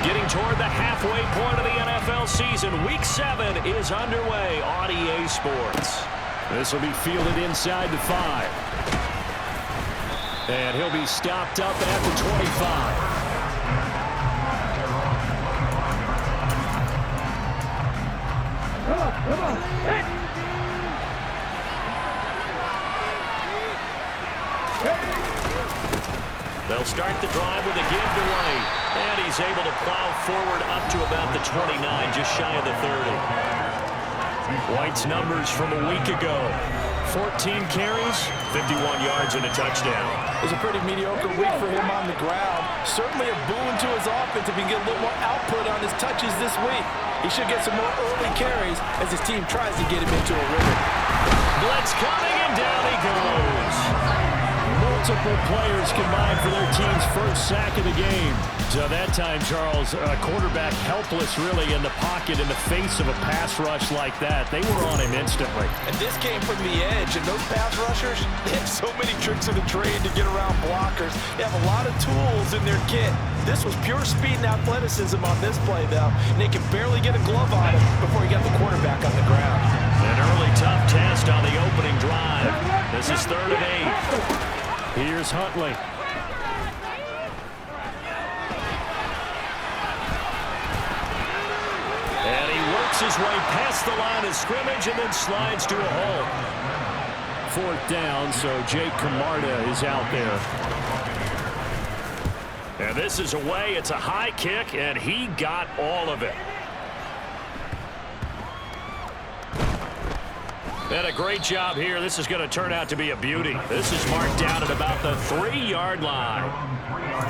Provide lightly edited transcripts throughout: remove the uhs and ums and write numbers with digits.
Getting toward the halfway point of the NFL season. Week 7 is underway on EA Sports. This will be fielded inside the 5. And he'll be stopped up at the 25. Come on. Hey. They'll start the drive with a give to White. And he's able to plow forward up to about the 29, just shy of the 30. White's numbers from a week ago. 14 carries, 51 yards, and a touchdown. It was a pretty mediocre week for him on the ground. Certainly a boon to his offense if he can get a little more output on his touches this week. He should get some more early carries as his team tries to get him into a rhythm. Blitz coming, and down he goes. Multiple players combined for their team's first sack of the game. So that time, Charles, quarterback helpless really in the pocket in the face of a pass rush like that. They were on him instantly. And this came from the edge, and those pass rushers, they have so many tricks of the trade to get around blockers. They have a lot of tools in their kit. This was pure speed and athleticism on this play, though. And they could barely get a glove on him before he got the quarterback on the ground. An early tough test on the opening drive. This is 3rd and 8. Here's Huntley. And he works his way past the line of scrimmage and then slides to a hole. 4th down, so Jake Camarda is out there. And this is away. It's a high kick, and he got all of it. And a great job here. This is going to turn out to be a beauty. This is marked down at about the 3-yard line.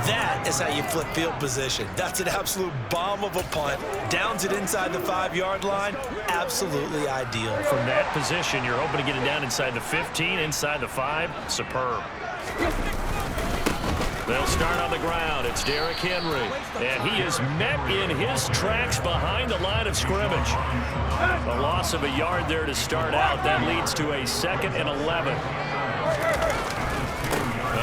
That is how you flip field position. That's an absolute bomb of a punt. Downs it inside the 5-yard line. Absolutely ideal. From that position, you're hoping to get it down inside the 15, inside the 5. Superb. They'll start on the ground. It's Derrick Henry. And he is met in his tracks behind the line of scrimmage. A loss of a yard there to start out. That leads to a 2nd and 11.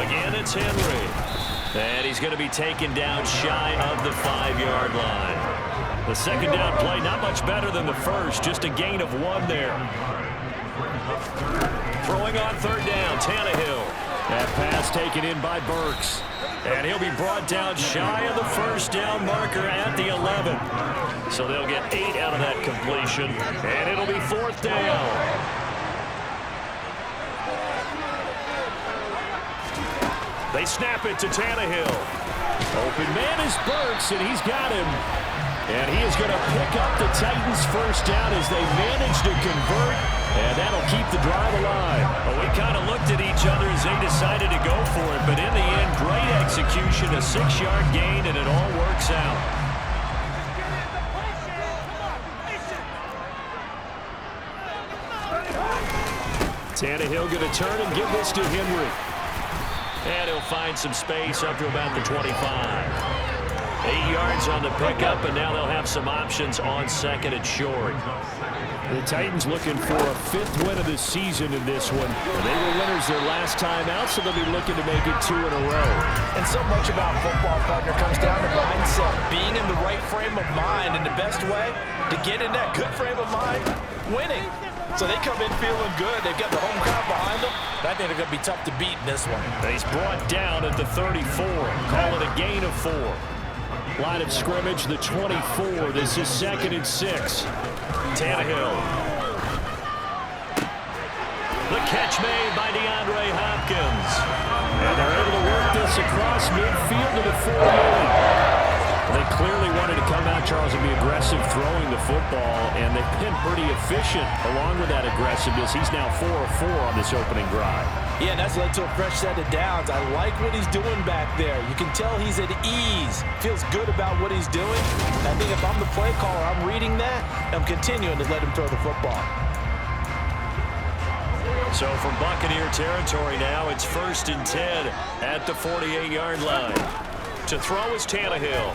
Again, it's Henry. And he's going to be taken down shy of the 5-yard line. The second down play, not much better than the first. Just a gain of 1 there. Throwing on 3rd down, Tannehill. That pass taken in by Burks. And he'll be brought down shy of the 1st down marker at the 11. So they'll get 8 out of that completion. And it'll be 4th down. They snap it to Tannehill. Open man is Burks, and he's got him. And he is going to pick up the Titans' 1st down as they manage to convert. And that'll keep the drive alive. Well, we kind of looked at each other as they decided to go for it. But in the end, great execution, a 6-yard gain, and it all works out. Tannehill going to turn and give this to Henry. And he'll find some space up to about the 25. 8 yards on the pickup, and now they'll have some options on 2nd and short. The Titans looking for a 5th win of the season in this one. They were winners their last time out, so they'll be looking to make it 2 in a row. And so much about football, partner, comes down to mindset. Being in the right frame of mind, and the best way to get in that good frame of mind, winning. So they come in feeling good. They've got the home crowd behind them. I think they're going to be tough to beat in this one. He's brought down at the 34. Call it a gain of 4. Line of scrimmage, the 24. This is 2nd and 6. Tannehill. The catch made by DeAndre Hopkins. And they're able to work this across midfield to the 48. They clearly wanted to come out, Charles, and be aggressive throwing the football, and they've been pretty efficient along with that aggressiveness. He's now 4 of 4 on this opening drive. Yeah, and that's led to a fresh set of downs. I like what he's doing back there. You can tell he's at ease. Feels good about what he's doing. And I think if I'm the play caller, I'm reading that, and I'm continuing to let him throw the football. So from Buccaneer territory now, it's 1st and 10 at the 48-yard line. To throw is Tannehill.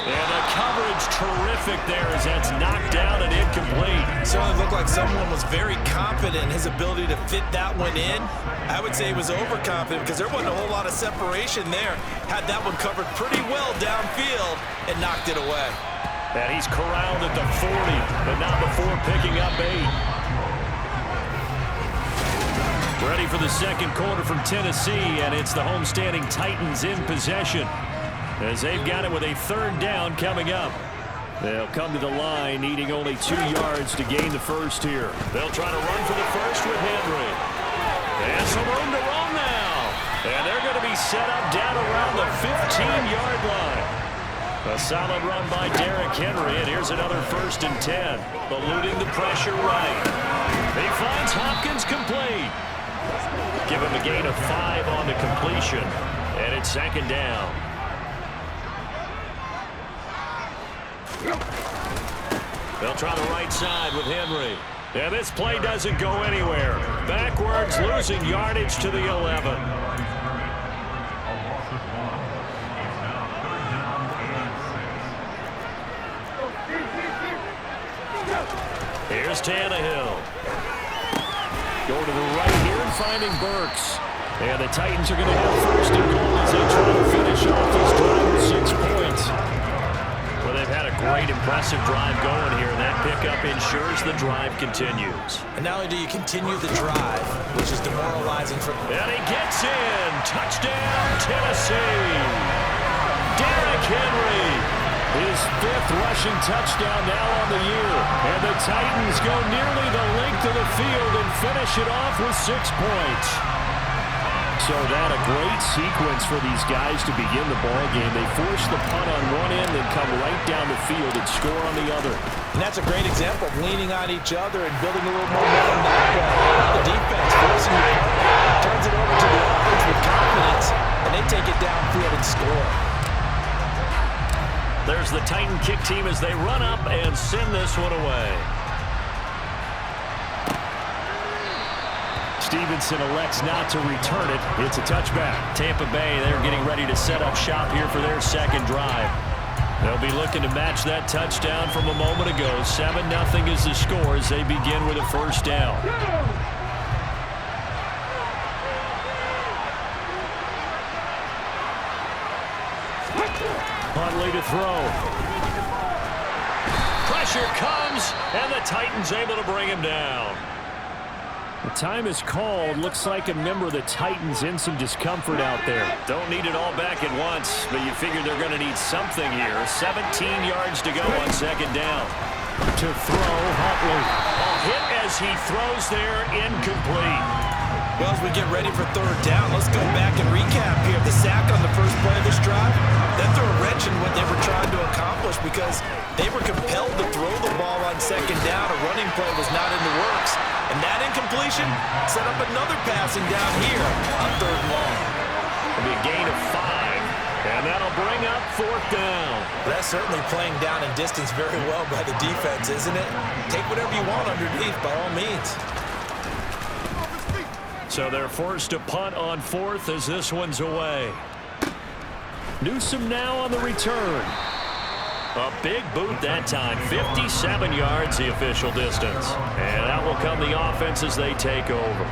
And the coverage terrific there as that's knocked down and incomplete. Certainly looked like someone was very confident in his ability to fit that one in. I would say he was overconfident because there wasn't a whole lot of separation there. Had that one covered pretty well downfield and knocked it away. And he's corralled at the 40, but not before picking up 8. Ready for the second quarter from Tennessee, and it's the homestanding Titans in possession as they've got it with a 3rd down coming up. They'll come to the line needing only 2 yards to gain the first here. They'll try to run for the first with Henry. And some room to run now. And they're going to be set up down around the 15-yard line. A solid run by Derrick Henry, and here's another 1st and 10. Eluding the pressure right. He finds Hopkins complete. Give him a gain of 5 on the completion, and it's 2nd down. They'll try the right side with Henry. And this play doesn't go anywhere. Backwards, losing yardage to the 11. Here's Tannehill. Going to the right here and finding Burks. And the Titans are going to have 1st and goal as they try to finish off this drive with 6 points. Well, they've had a great, impressive drive going here, and that pickup ensures the drive continues. And not only do you continue the drive, which is demoralizing for... And he gets in. Touchdown, Tennessee. Derrick Henry. His 5th rushing touchdown now on the year. And the Titans go nearly the length of the field and finish it off with 6 points. So that a great sequence for these guys to begin the ball game. They force the punt on one end, then come right down the field and score on the other. And that's a great example of leaning on each other and building a little momentum that way. The defense forcing the punt, turns it over to the offense with confidence, and they take it downfield and score. There's the Titan kick team as they run up and send this one away. Stevenson elects not to return it. It's a touchback. Tampa Bay, they're getting ready to set up shop here for their 2nd drive. They'll be looking to match that touchdown from a moment ago. 7-0 is the score as they begin with a 1st down. Huntley to throw. Pressure comes, and the Titans able to bring him down. The time is called. Looks like a member of the Titans in some discomfort out there. Don't need it all back at once, but you figure they're going to need something here. 17 yards to go on 2nd down. To throw, Huntley. A hit as he throws there, incomplete. Well, as we get ready for 3rd down, let's go back and recap here. The sack on the first play of this drive, that threw a wrench in what they were trying to accomplish because they were compelled to throw the ball on 2nd down. A running play was not in the works. And that incompletion set up another passing down here on 3rd and long. It'll be a gain of 5, and that'll bring up 4th down. That's certainly playing down in distance very well by the defense, isn't it? Take whatever you want underneath, by all means. So they're forced to punt on 4th as this one's away. Newsome now on the return. A big boot that time. 57 yards the official distance. And out will come the offense as they take over.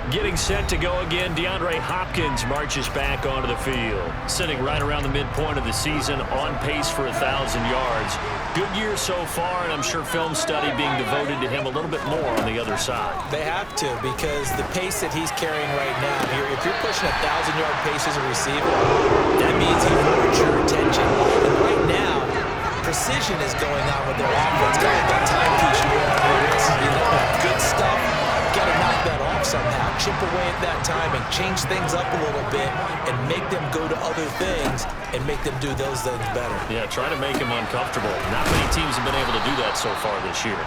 Getting set to go again, DeAndre Hopkins marches back onto the field. Sitting right around the midpoint of the season, on pace for 1,000 yards. Good year so far, and I'm sure film study being devoted to him a little bit more on the other side. They have to, because the pace that he's carrying right now, if you're pushing 1,000-yard pace as a receiver, that means he warrants your attention. And right now, precision is going on with their offense. Got that timepiece you want to wrist. You know, good stuff. Got to knock that off somehow. Chip away at that time and change things up a little bit and make them go to other things and make them do those things better. Yeah, try to make him uncomfortable. Not many teams have been able to do that so far this year.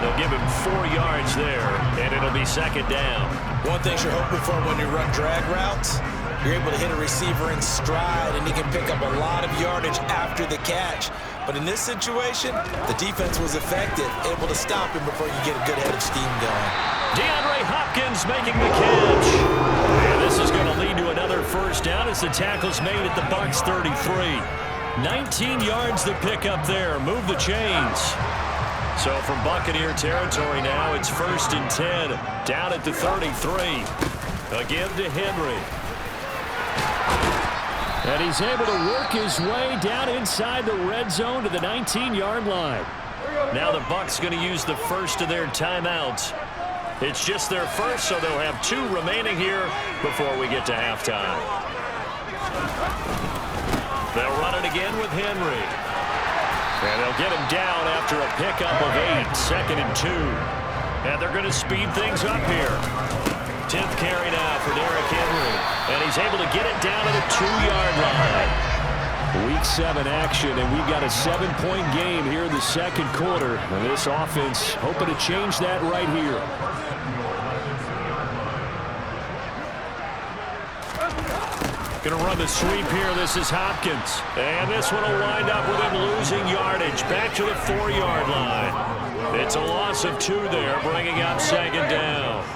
They'll give him 4 yards there, and it'll be 2nd down. One thing you're hoping for when you run drag routes, you're able to hit a receiver in stride, and he can pick up a lot of yardage after the catch. But in this situation, the defense was effective, able to stop him before you get a good head of steam going. DeAndre Hopkins making the catch. And this is going to lead to another 1st down as the tackle's made at the Bucs 33. 19 yards to pick up there. Move the chains. So from Buccaneer territory now, it's 1st and 10. Down at the 33. Again to Henry. And he's able to work his way down inside the red zone to the 19-yard line. Now the Bucs going to use the first of their timeouts. It's just their first, so they'll have 2 remaining here before we get to halftime. They'll run it again with Henry. And they'll get him down after a pickup of 8, 2nd and 2. And they're going to speed things up here. 10th carry now for Derrick Henry. And he's able to get it down to the 2-yard line. Week 7 action, and we've got a 7-point game here in the second quarter. And this offense hoping to change that right here. Going to run the sweep here. This is Hopkins. And this one will wind up with him losing yardage. Back to the 4-yard line. It's a loss of 2 there, bringing up 2nd down.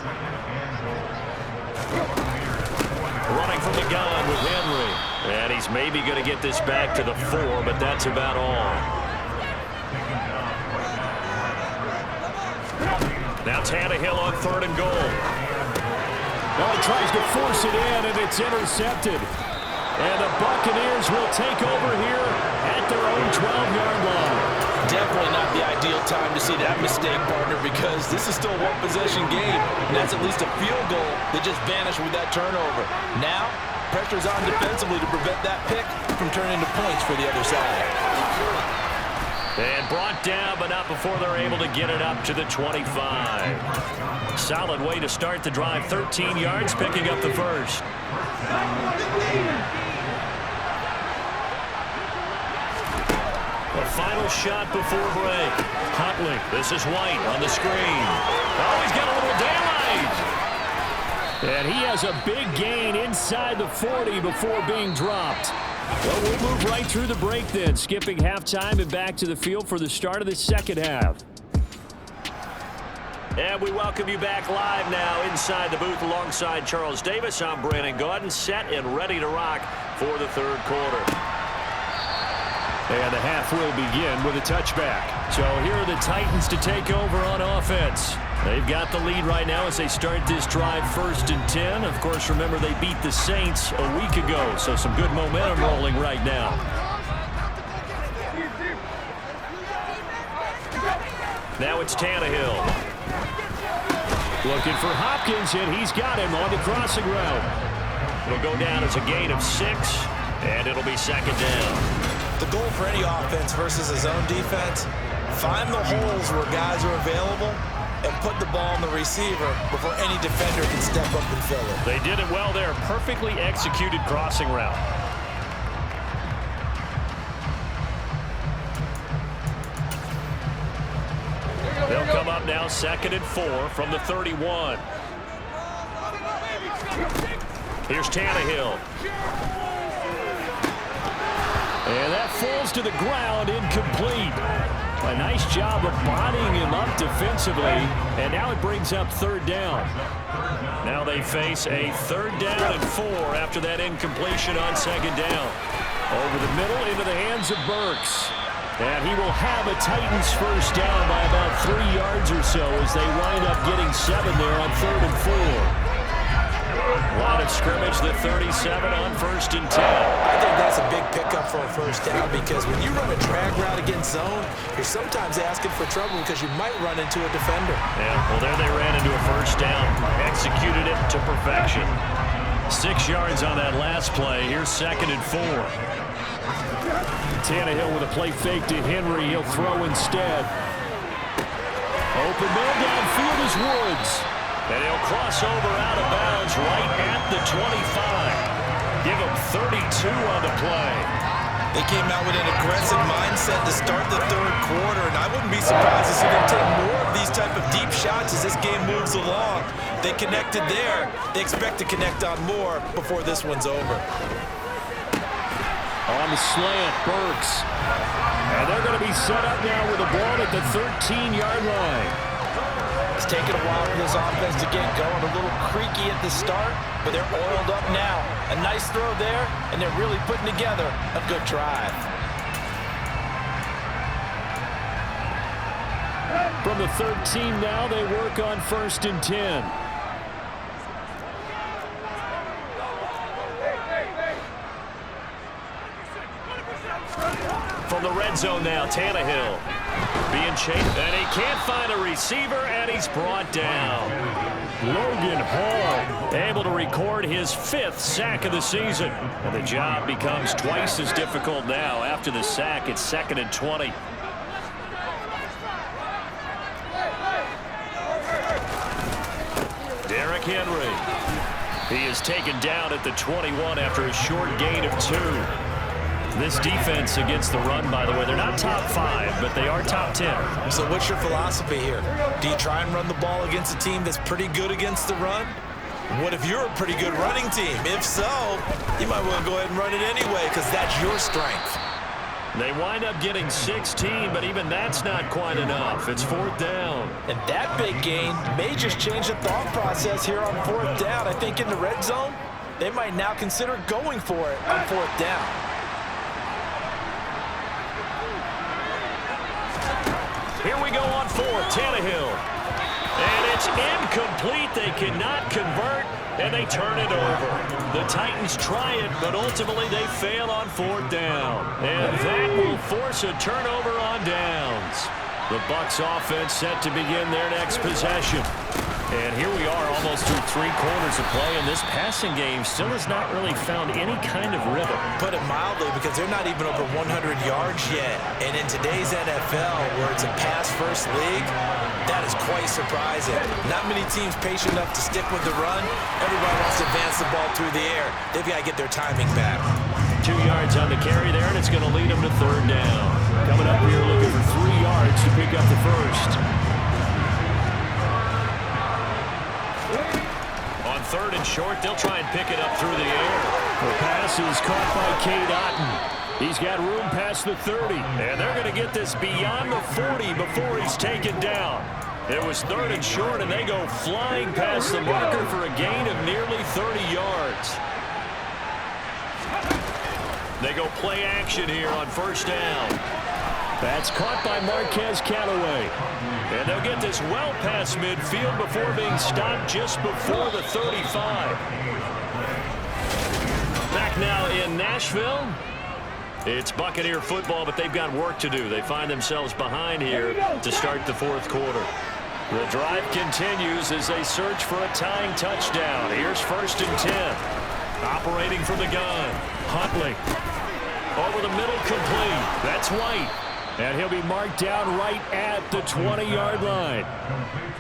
Running from the gun with Henry. And he's maybe going to get this back to the 4, but that's about all. Now Tannehill on 3rd and goal. Well, he tries to force it in, and it's intercepted. And the Buccaneers will take over here at their own 12-yard line. Definitely not the ideal time to see that mistake, partner, because this is still a one-possession game, and that's at least a field goal that just vanished with that turnover. Now, pressure's on defensively to prevent that pick from turning into points for the other side. And brought down, but not before they're able to get it up to the 25. Solid way to start the drive. 13 yards, picking up the first. The final shot before break. Huntley. This is White on the screen. Oh, he's got a little daylight. And he has a big gain inside the 40 before being dropped. Well, we'll move right through the break then, skipping halftime and back to the field for the start of the second half. And we welcome you back live now inside the booth alongside Charles Davis. I'm Brandon Gaudin, set and ready to rock for the third quarter. And the half will begin with a touchback. So here are the Titans to take over on offense. They've got the lead right now as they start this drive 1st and 10. Of course, remember they beat the Saints a week ago, so some good momentum rolling right now. Now it's Tannehill. Looking for Hopkins, and he's got him on the crossing route. It'll go down as a gain of 6, and it'll be 2nd down. The goal for any offense versus his own defense, find the holes where guys are available and put the ball on the receiver before any defender can step up and fill it. They did it well there. Perfectly executed crossing route. They'll come up now 2nd and 4 from the 31. Here's Tannehill. And that falls to the ground, incomplete. A nice job of bodying him up defensively, and now it brings up 3rd down. Now they face a 3rd down and 4 after that incompletion on 2nd down. Over the middle into the hands of Burks. And he will have a Titans first down by about 3 yards or so as they wind up getting 7 there on 3rd and 4. Line of scrimmage, the 37 on 1st and 10. I think that's a big pickup for a first down because when you run a drag route against zone, you're sometimes asking for trouble because you might run into a defender. Yeah, well, there they ran into a first down. Executed it to perfection. 6 yards on that last play. Here's 2nd and 4. Tannehill with a play fake to Henry. He'll throw instead. Open middle downfield is Woods. And he'll cross over out of bounds right at the 25. Give him 32 on the play. They came out with an aggressive mindset to start the third quarter, and I wouldn't be surprised to see them take more of these type of deep shots as this game moves along. They connected there. They expect to connect on more before this one's over. On the slant, Burks. And they're going to be set up now with the ball at the 13-yard line. It's taken a while for this offense to get going. A little creaky at the start, but they're oiled up now. A nice throw there, and they're really putting together a good drive. From the 13 now, they work on 1st and 10. From the red zone now, Tannehill being chased, and he can't find a receiver, and he's brought down. Logan Hall able to record his 5th sack of the season, and the job becomes twice as difficult now. After the sack, it's 2nd and 20. Derrick Henry. He is taken down at the 21 after a short gain of 2. This defense against the run, by the way, they're not top 5, but they are top 10. So what's your philosophy here? Do you try and run the ball against a team that's pretty good against the run? What if you're a pretty good running team? If so, you might want to go ahead and run it anyway because that's your strength. They wind up getting 16, but even that's not quite enough. It's 4th down. And that big gain may just change the thought process here on 4th down. I think in the red zone, they might now consider going for it on 4th down. Here we go on 4th, Tannehill. And it's incomplete. They cannot convert, and they turn it over. The Titans try it, but ultimately they fail on 4th down. And that will force a turnover on downs. The Bucs offense set to begin their next possession. And here we are almost through 3 quarters of play, and this passing game still has not really found any kind of rhythm. Put it mildly, because they're not even over 100 yards yet. And in today's NFL, where it's a pass-first league, that is quite surprising. Not many teams patient enough to stick with the run. Everybody wants to advance the ball through the air. They've got to get their timing back. 2 yards on the carry there, and it's going to lead them to 3rd down. Coming up here looking for 3 yards to pick up the first. On 3rd and short, they'll try and pick it up through the air. The pass is caught by Cade Otton. He's got room past the 30, and they're going to get this beyond the 40 before he's taken down. It was 3rd and short, and they go flying past the marker for a gain of nearly 30 yards. They go play action here on 1st down. That's caught by Marquez Callaway. And they'll get this well past midfield before being stopped just before the 35. Back now in Nashville. It's Buccaneer football, but they've got work to do. They find themselves behind here to start the 4th quarter. The drive continues as they search for a tying touchdown. Here's 1st and 10. Operating from the gun. Huntley. Over the middle, complete. That's White. And he'll be marked down right at the 20-yard line.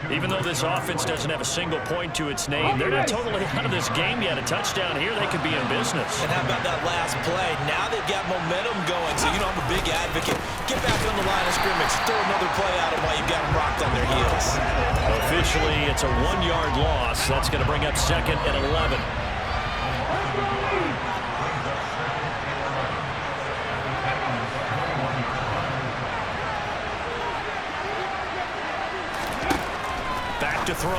Even though this offense doesn't have a single point to its name, they're not totally out of this game yet. A touchdown here, they could be in business. And how about that last play? Now they've got momentum going, so you know I'm a big advocate. Get back on the line of scrimmage. Throw another play at them while you've got them rocked on their heels. Officially, it's a 1-yard loss. That's going to bring up 2nd and 11. To throw.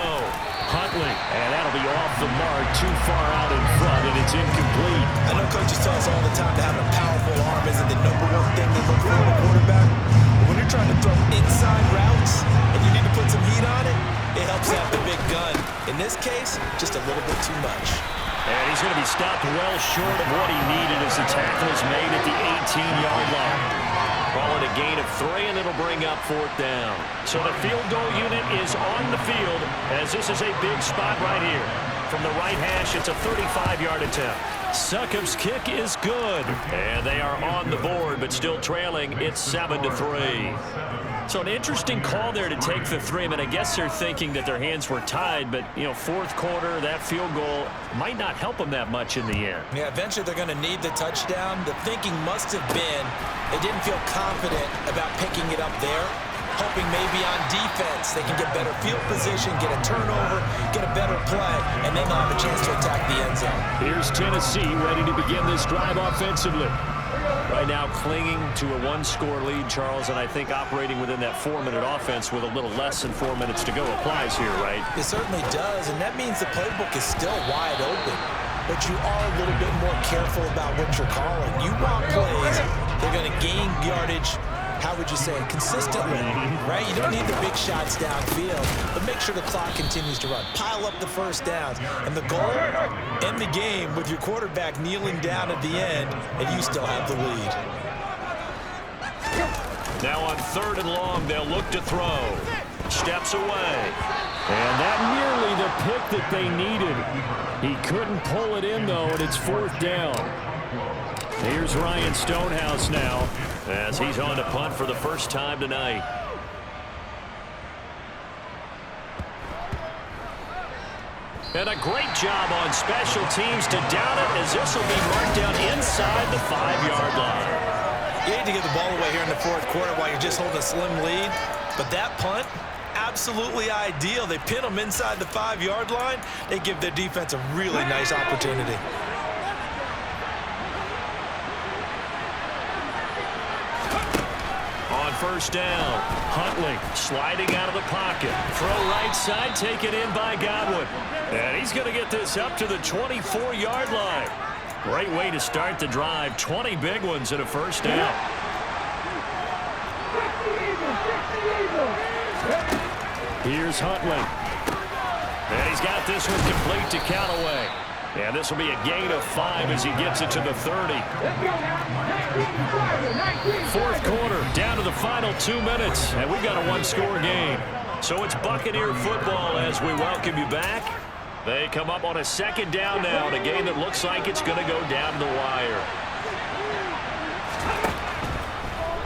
Huntley, and that'll be off the mark, too far out in front, and it's incomplete. I know coaches tell us all the time that having a powerful arm isn't the #1 thing they look for in a quarterback. But when you're trying to throw inside routes and you need to put some heat on it, it helps to have the big gun. In this case, just a little bit too much. And he's going to be stopped well short of what he needed as the tackle is made at the 18-yard line. Call it a gain of 3, and it'll bring up 4th down. So the field goal unit is on the field as this is a big spot right here. From the right hash, it's a 35-yard attempt. Succop's kick is good. And they are on the board, but still trailing. It's 7-3. So an interesting call there to take the 3. I mean, I guess they're thinking that their hands were tied, but, you know, 4th quarter, that field goal might not help them that much in the end. Yeah, eventually they're going to need the touchdown. The thinking must have been they didn't feel confident about picking it up there, hoping maybe on defense they can get better field position, get a turnover, get a better play, and then they'll have a chance to attack the end zone. Here's Tennessee ready to begin this drive offensively. Right now clinging to a 1-score lead, Charles, and I think operating within that 4-minute offense with a little less than 4 minutes to go applies here, right? It certainly does, and that means the playbook is still wide open. But you are a little bit more careful about what you're calling. You want plays, they're going to gain yardage how would you say it, consistently, right? You don't need the big shots downfield, but make sure the clock continues to run. Pile up the first downs. And the goal, end the game with your quarterback kneeling down at the end, and you still have the lead. Now on 3rd and long, they'll look to throw. Steps away. And that nearly the pick that they needed. He couldn't pull it in, though, and it's 4th down. Here's Ryan Stonehouse now, as he's on to punt for the first time tonight. And a great job on special teams to down it, as this will be marked down inside the 5-yard line. You hate to get the ball away here in the 4th quarter while you're just holding a slim lead, but that punt, absolutely ideal. They pin them inside the 5-yard line. They give their defense a really nice opportunity. On 1st down, Huntley sliding out of the pocket. Throw right side, taken in by Godwin. And he's going to get this up to the 24-yard line. Great way to start the drive. 20 big ones and a 1st down. here's Huntley. And he's got this one complete to Callaway. And this will be a gain of 5 as he gets it to the 30. 4th quarter, down to the final 2 minutes, and we've got a 1-score game. So it's Buccaneer football as we welcome you back. They come up on a 2nd down now in a game that looks like it's going to go down the wire.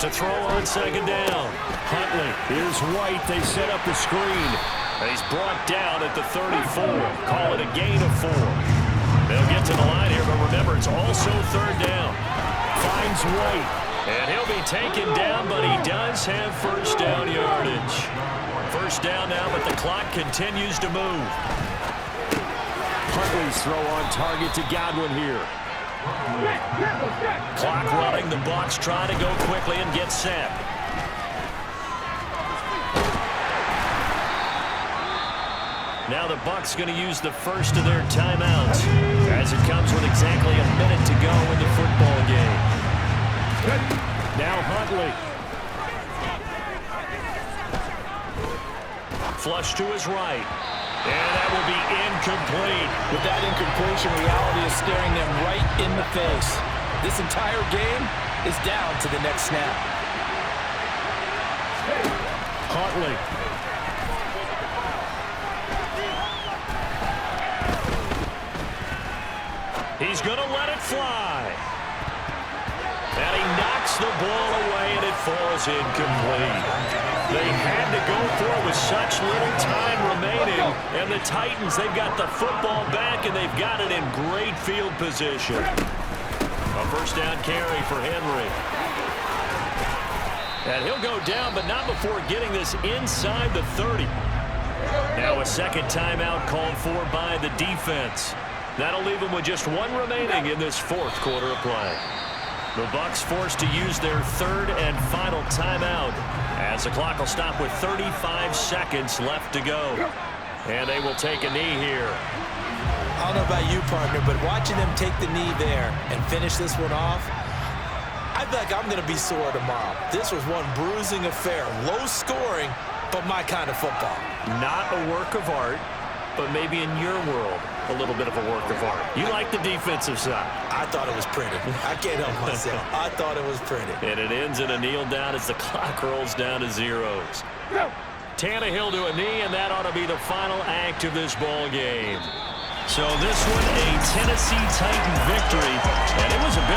To throw on 2nd down, Huntley. Here's White. They set up the screen. And he's brought down at the 34. Call it a gain of 4. They'll get to the line here, but remember, it's also 3rd down. Finds White. And he'll be taken down, but he does have 1st down yardage. 1st down now, but the clock continues to move. Huntley's throw on target to Godwin here. Clock running. The Bucs try to go quickly and get set. Now the Bucs going to use the first of their timeouts as it comes with exactly a minute to go in the football game. Now Huntley. Flush to his right. And that will be incomplete. With that incompletion, reality is staring them right in the face. This entire game is down to the next snap. Huntley. He's going to let it fly. And he knocks the ball away, and it falls incomplete. They had to go for it with such little time remaining. And the Titans, they've got the football back, and they've got it in great field position. A 1st down carry for Henry. And he'll go down, but not before getting this inside the 30. Now a 2nd timeout called for by the defense. That'll leave them with just 1 remaining in this 4th quarter of play. The Bucs forced to use their 3rd and final timeout as the clock will stop with 35 seconds left to go. And they will take a knee here. I don't know about you, partner, but watching them take the knee there and finish this one off, I feel like I'm going to be sore tomorrow. This was one bruising affair. Low scoring, but my kind of football. Not a work of art, but maybe in your world, a little bit of a work of art. You like the defensive side. I thought it was pretty. I can't help myself. I thought it was pretty. And it ends in a kneel down as the clock rolls down to zeros. Tannehill to a knee, and that ought to be the final act of this ball game. So this one, a Tennessee Titan victory, and it was a bit